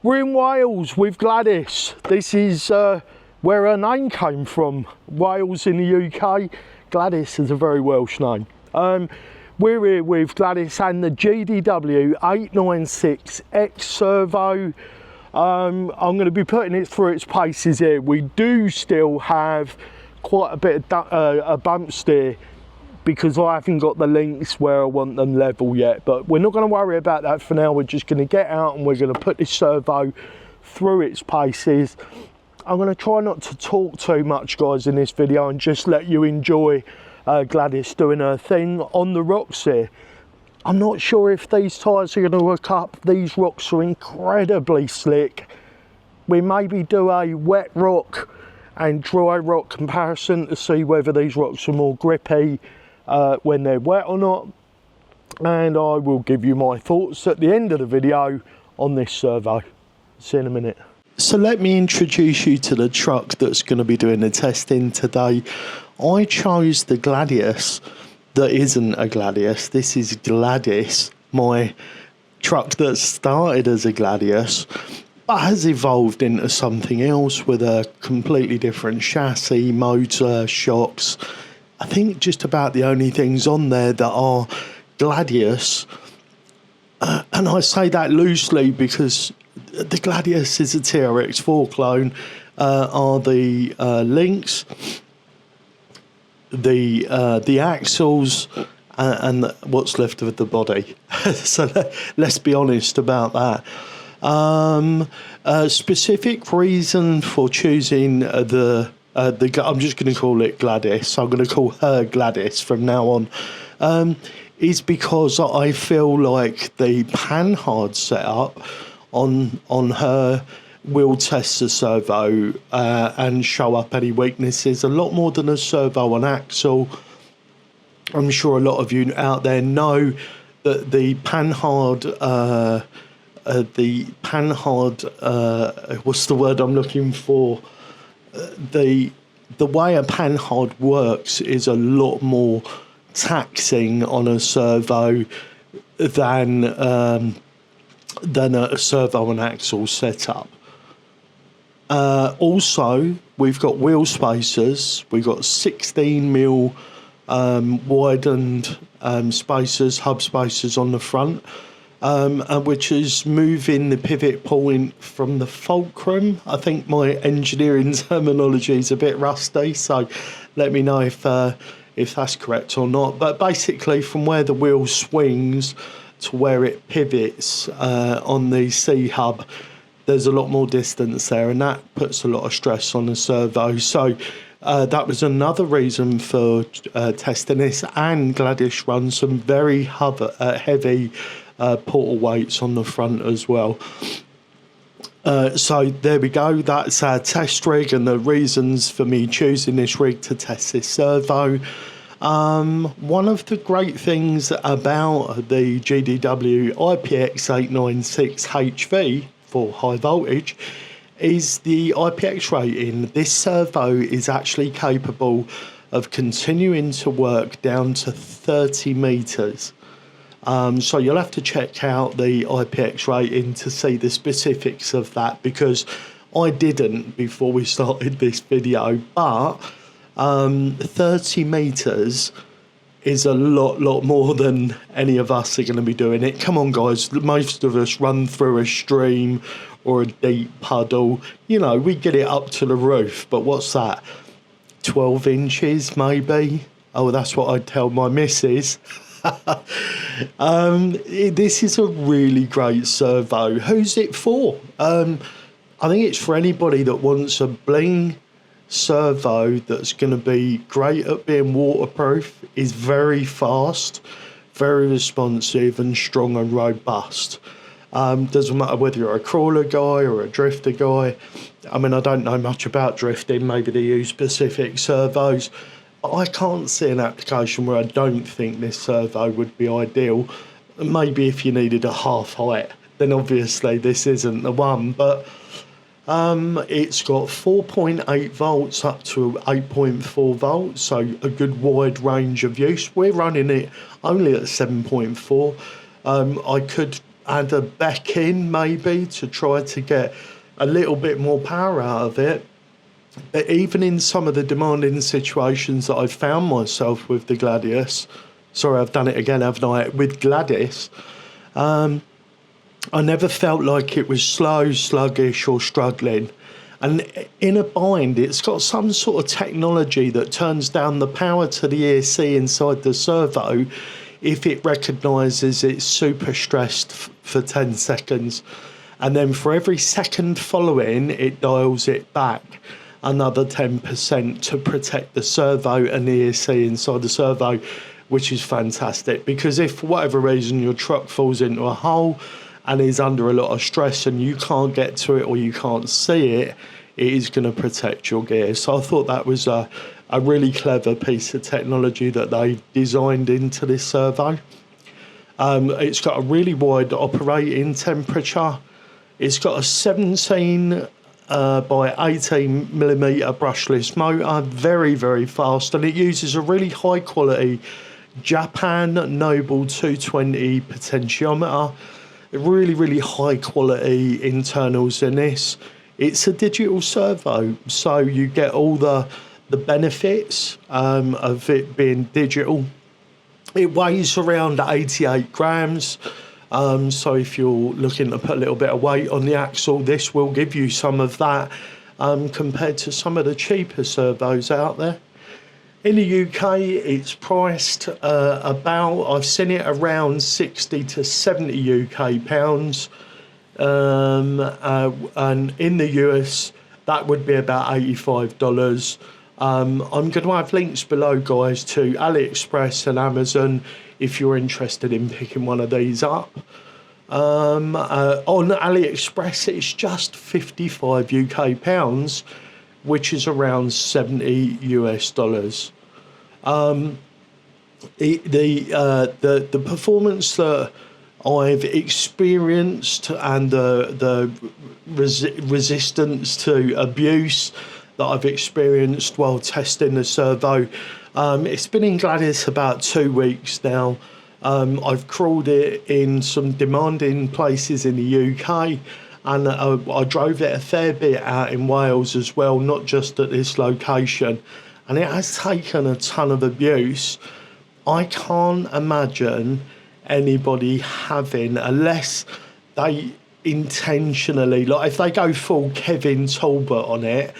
We're in Wales with Gladys. This is where her name came from. Wales in the UK. Gladys is a very Welsh name. We're here with Gladys and the GDW IPX896HV Servo. I'm going to be putting it through its paces here. We do still have quite a bit of bumps there because I haven't got the links where I want them level yet, but we're not going to worry about that for now. We're just going to get out and we're going to put this servo through its paces. I'm going to try not to talk too much, guys, in this video and just let you enjoy Gladys doing her thing on the rocks here. I'm not sure if these tyres are going to work up. These rocks are incredibly slick. We maybe do a wet rock and dry rock comparison to see whether these rocks are more grippy when they're wet or not, and I will give you my thoughts at the end of the video on this servo. See you in a minute. So let me introduce you to the truck that's going to be doing the testing today. I chose the Gladius that isn't a Gladius. This is Gladys, my truck that started as a Gladius but has evolved into something else with a completely different chassis, motor, shocks. I think just about the only things on there that are Gladius, and I say that loosely because the Gladius is a TRX4 clone, are the links, the axles, and what's left of the body. So let's be honest about that. A specific reason for choosing I'm just going to call it Gladys. I'm going to call her Gladys from now on. Is because I feel like the panhard setup on her will test the servo and show up any weaknesses a lot more than a servo on axle. I'm sure a lot of you out there know that the panhard, what's the word I'm looking for? The way a panhard works is a lot more taxing on a servo than a servo and axle setup. Also, we've got wheel spacers. We've got 16mm widened spacers, hub spacers on the front. Which is moving the pivot point from the fulcrum. I think my engineering terminology is a bit rusty, so let me know if that's correct or not. But basically, from where the wheel swings to where it pivots on the C hub, there's a lot more distance there, and that puts a lot of stress on the servo. So that was another reason for testing this. And Gladys runs some very heavy portal weights on the front as well. So there we go, that's our test rig and the reasons for me choosing this rig to test this servo. One of the great things about the GDW IPX896 HV for high voltage is the IPX rating. This servo is actually capable of continuing to work down to 30 meters. So you'll have to check out the IPX rating to see the specifics of that, because I didn't before we started this video, but 30 meters is a lot more than any of us are going to be doing it. Come on, guys, most of us run through a stream or a deep puddle. You know, we get it up to the roof, but what's that, 12 inches maybe? Oh, that's what I'd tell my missus. This is a really great servo. Who's it for? I think it's for anybody that wants a bling servo that's going to be great at being waterproof, is very fast, very responsive and strong and robust. Doesn't matter whether you're a crawler guy or a drifter guy. I mean, I don't know much about drifting, maybe they use specific servos. I can't see an application where I don't think this servo would be ideal. Maybe if you needed a half height, then obviously this isn't the one, but it's got 4.8 volts up to 8.4 volts, so a good wide range of use. We're running it only at 7.4. I could add a beck in maybe to try to get a little bit more power out of it. But even in some of the demanding situations that I've found myself with the Gladius, sorry, I've done it again, haven't I, with Gladys, I never felt like it was slow, sluggish or struggling. And in a bind, it's got some sort of technology that turns down the power to the ESC inside the servo if it recognises it's super stressed for 10 seconds. And then for every second following, it dials it back another 10% to protect the servo and the ESC inside the servo, which is fantastic. Because if for whatever reason your truck falls into a hole and is under a lot of stress and you can't get to it or you can't see it, it is going to protect your gear. So I thought that was a really clever piece of technology that they designed into this servo. It's got a really wide operating temperature. It's got a 17 by 18 millimeter brushless motor, very, very fast, and it uses a really high quality Japan Noble 220 potentiometer. Really, really high quality internals in this. It's a digital servo, so you get all the benefits of it being digital. It weighs around 88 grams. So if you're looking to put a little bit of weight on the axle, this will give you some of that compared to some of the cheaper servos out there. In the UK, it's priced about, I've seen it around 60 to 70 UK pounds. And in the US, that would be about $85. I'm going to have links below, guys, to AliExpress and Amazon if you're interested in picking one of these up. On AliExpress, it's just 55 UK pounds, which is around 70 US dollars. The performance that I've experienced and the resistance to abuse that I've experienced while testing the servo, it's been in Gladys about 2 weeks now. I've crawled it in some demanding places in the UK, and I drove it a fair bit out in Wales as well, not just at this location, and it has taken a ton of abuse. I can't imagine anybody having, unless they intentionally, like if they go full Kevin Talbot on it,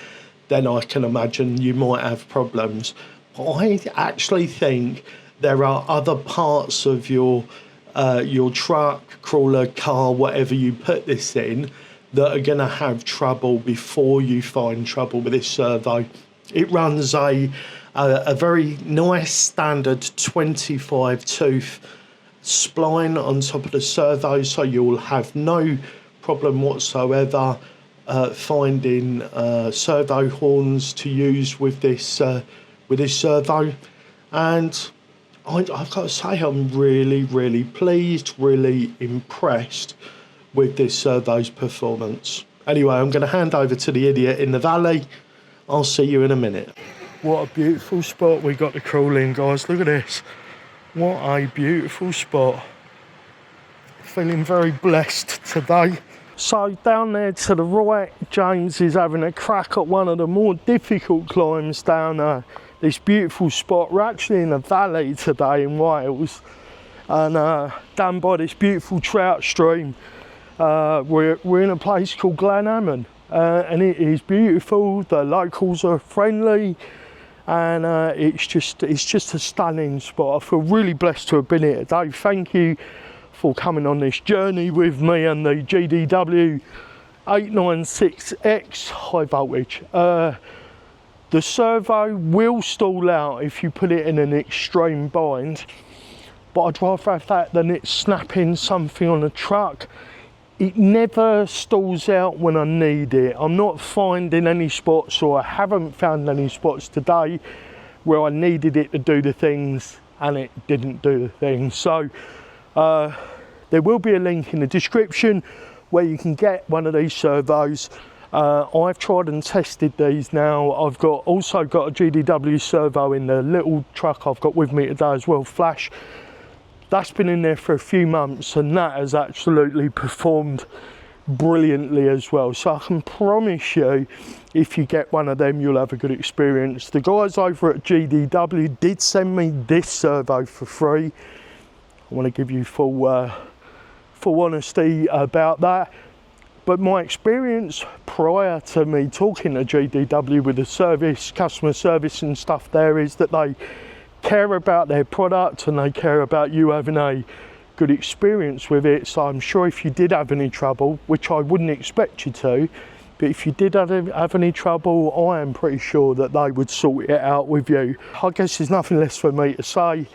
then I can imagine you might have problems. But I actually think there are other parts of your truck, crawler, car, whatever you put this in, that are going to have trouble before you find trouble with this servo. It runs a very nice standard 25 tooth spline on top of the servo, so you'll have no problem whatsoever finding servo horns to use with this servo. And I've got to say, I'm really pleased, really impressed with this servo's performance. Anyway, I'm going to hand over to the idiot in the valley. I'll see you in a minute. What a beautiful spot we got to crawl in, guys. Look at this. What a beautiful spot. Feeling very blessed today. So down there to the right, James is having a crack at one of the more difficult climbs down this beautiful spot. We're actually in a valley today in Wales, and down by this beautiful trout stream. We're in a place called Glenhammon, and it is beautiful. The locals are friendly, and it's just a stunning spot. I feel really blessed to have been here today. Thank you for coming on this journey with me and the GDW IPX896X high voltage. The servo will stall out if you put it in an extreme bind, but I'd rather have that than it snapping something on a truck. It never stalls out when I need it. I'm not finding any spots, or I haven't found any spots today where I needed it to do the things and it didn't do the things. So there will be a link in the description where you can get one of these servos. I've tried and tested these now. I've also got a GDW servo in the little truck I've got with me today as well, Flash. That's been in there for a few months, and that has absolutely performed brilliantly as well. So I can promise you, if you get one of them, you'll have a good experience. The guys over at GDW did send me this servo for free. I want to give you full honesty about that. But my experience prior to me talking to GDW with the service, customer service and stuff there, is that they care about their product and they care about you having a good experience with it. So I'm sure if you did have any trouble, which I wouldn't expect you to, but if you did have any trouble, I am pretty sure that they would sort it out with you. I guess there's nothing less for me to say,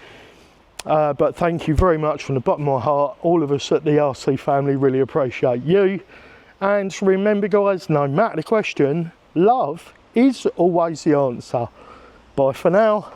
but thank you very much from the bottom of my heart. All of us at the RC family really appreciate you. And remember guys, no matter the question, love is always the answer. Bye for now.